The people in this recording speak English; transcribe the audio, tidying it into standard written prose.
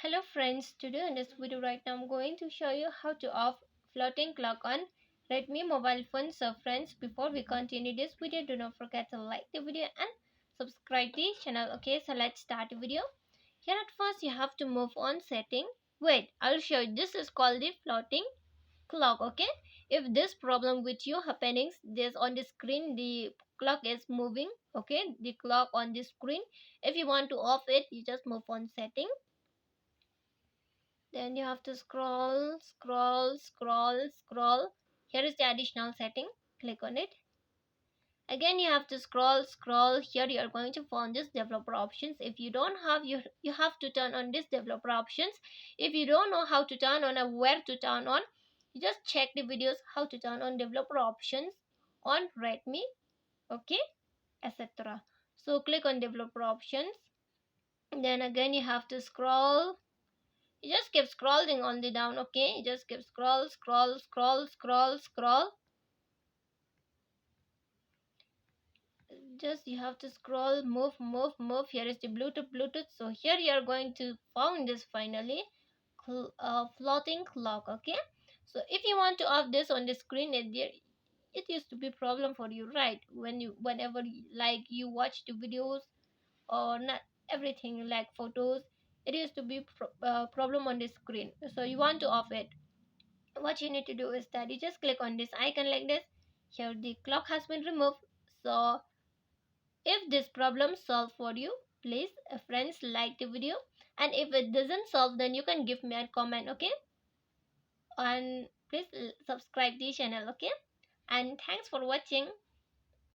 Hello friends, today in this video right now I'm going to show you how to off floating clock on Redmi mobile phone. So friends, before we continue this video, do not forget to like the video and subscribe the channel. Okay, so let's start the video. Here at first you have to move on setting. Wait, I'll show you. This is called the floating clock. Okay, if this problem with you happening, this on the screen the clock is moving. Okay, the clock on the screen. If you want to off it, you just move on setting. Then you have to scroll. Here is the additional setting. Click on it. Again you have to scroll. Here you are going to find this developer options. If you don't have, you have to turn on this developer options. If you don't know how to turn on or where to turn on, you just check the videos how to turn on developer options on Redmi. Okay, etc. So click on developer options. Then again you have to scroll. You just keep scrolling on the down. Okay, you just keep scroll. Just you have to scroll, move. Here is the Bluetooth. So here you are going to found this finally floating clock. Okay, so if you want to off this on the screen, it used to be problem for you, right? Whenever like you watch the videos or not everything like photos, it used to be problem on the screen. So you want to off it. What you need to do is that you just click on this icon like this. Here the clock has been removed. So if this problem solved for you, please friends like the video, and if it doesn't solve, then you can give me a comment. Okay, and please subscribe the channel. Okay, and thanks for watching.